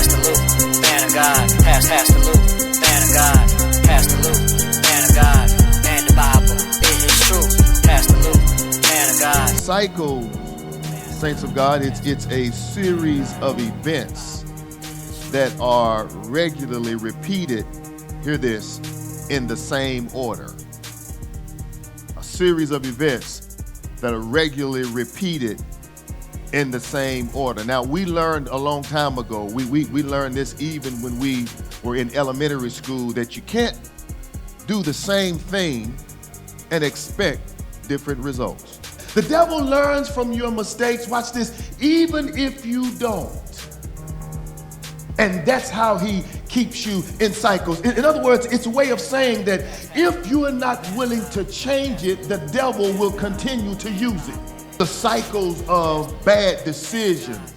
the loop, man of God, pass the loop, man of God, pass the loop, man of God, and the Bible, it is true, pass the loop, man of God. Cycles, saints of God, it's a series of events that are regularly repeated, hear this, in the same order. A series of events that are regularly repeated in the same order. Now, we learned a long time ago, we learned this even when we were in elementary school, that you can't do the same thing and expect different results. The devil learns from your mistakes, watch this, even if you don't. And that's how he keeps you in cycles. In other words, it's a way of saying that if you are not willing to change it, the devil will continue to use it. The cycles of bad decisions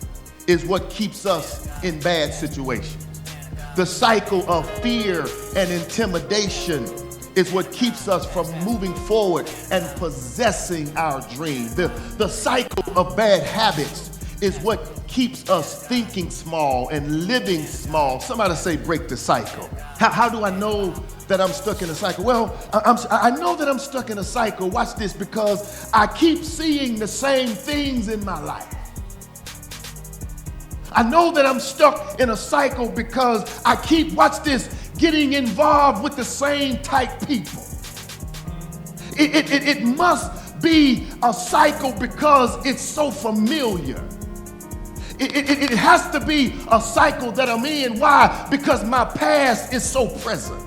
is what keeps us in bad situations. The cycle of fear and intimidation is what keeps us from moving forward and possessing our dream. The cycle of bad habits is what keeps us thinking small and living small. Somebody say, break the cycle. How do I know that I'm stuck in a cycle? Well, I know that I'm stuck in a cycle, watch this, because I keep seeing the same things in my life. I know that I'm stuck in a cycle because I keep, watch this, getting involved with the same type people. It must be a cycle because it's so familiar. It has to be a cycle that I'm in. Why? Because my past is so present.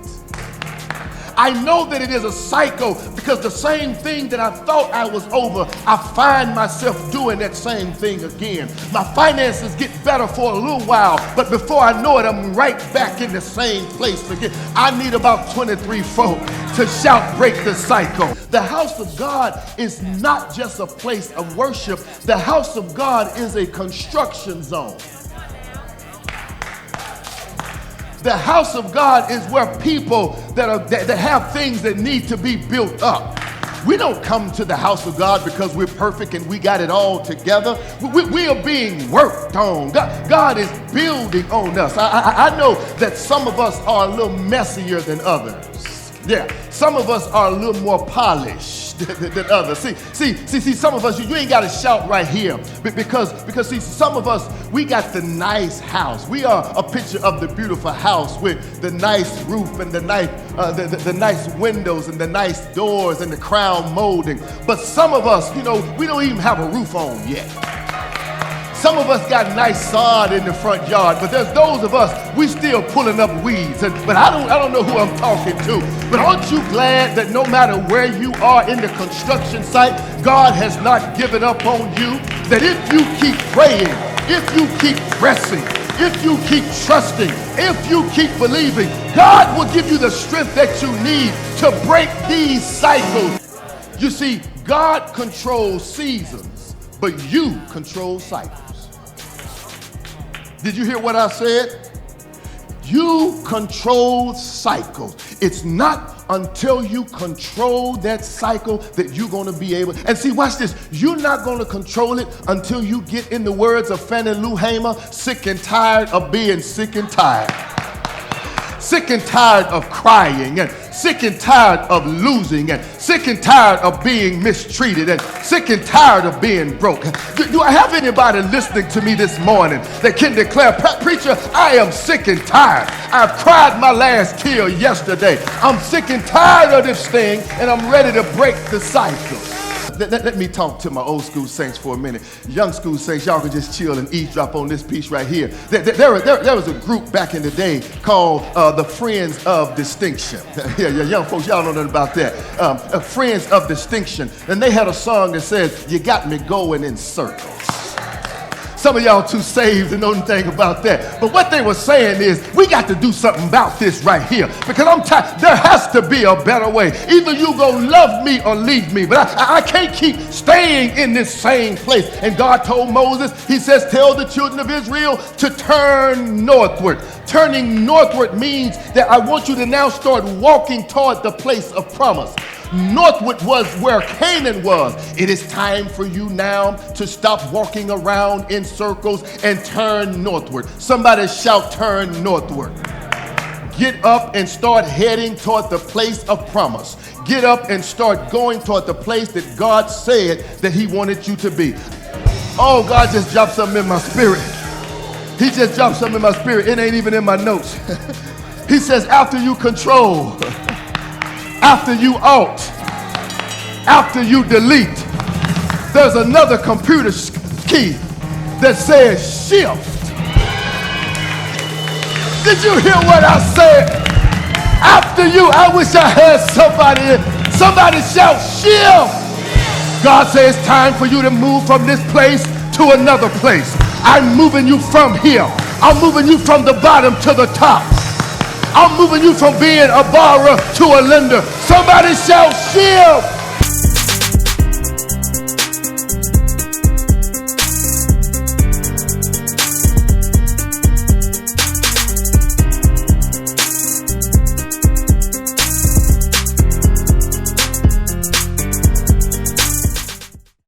I know that it is a cycle because the same thing that I thought I was over, I find myself doing that same thing again. My finances get better for a little while, but before I know it, I'm right back in the same place again. I need about 23 folk to shout, break the cycle. The house of God is not just a place of worship. The house of God is a construction zone. The house of God is where people that have things that need to be built up. We don't come to the house of God because we're perfect and we got it all together. We are being worked on. God is building on us. I know that some of us are a little messier than others. Yeah, some of us are a little more polished than others. See, some of us, you ain't got to shout right here because see, some of us, we got the nice house. We are a picture of the beautiful house with the nice roof and the nice windows and the nice doors and the crown molding. But some of us, we don't even have a roof on yet. Some of us got nice sod in the front yard, but there's those of us, we still pulling up weeds. But I don't know who I'm talking to. But aren't you glad that no matter where you are in the construction site, God has not given up on you? That if you keep praying, if you keep pressing, if you keep trusting, if you keep believing, God will give you the strength that you need to break these cycles. You see, God controls seasons, but you control cycles. Did you hear what I said? You control cycles. It's not until you control that cycle that you're going to be able. And see, watch this. You're not going to control it until you get, in the words of Fannie Lou Hamer, sick and tired of being sick and tired. Sick and tired of crying, and sick and tired of losing, and sick and tired of being mistreated, and sick and tired of being broke. Do I have anybody listening to me this morning that can declare, preacher, I am sick and tired. I've cried my last tear yesterday. I'm sick and tired of this thing, and I'm ready to break the cycle. Let me talk to my old school saints for a minute. Young school saints, y'all can just chill and eavesdrop on this piece right here. There was a group back in the day called the Friends of Distinction. Yeah, young folks, y'all know nothing about that. Friends of Distinction. And they had a song that says, you got me going in circles. Some of y'all too saved to know anything about that. But what they were saying is, we got to do something about this right here. Because I'm tired. There has to be a better way. Either you gonna love me or leave me. But I can't keep staying in this same place. And God told Moses, he says, tell the children of Israel to turn northward. Turning northward means that I want you to now start walking toward the place of promise. Northward was where Canaan was. It is time for you now to stop walking around in circles and turn northward. Somebody shout, turn northward. Get up and start heading toward the place of promise. Get up and start going toward the place that God said that he wanted you to be. Oh, God just dropped something in my spirit. He just dropped something in my spirit. It ain't even in my notes. He says, after you control, after you alt, after you delete, there's another computer key that says shift. Did you hear what I said? After you, I wish I had somebody. Somebody shout shift. God says it's time for you to move from this place to another place. I'm moving you from here. I'm moving you from the bottom to the top. I'm moving you from being a borrower to a lender. Somebody shout shift.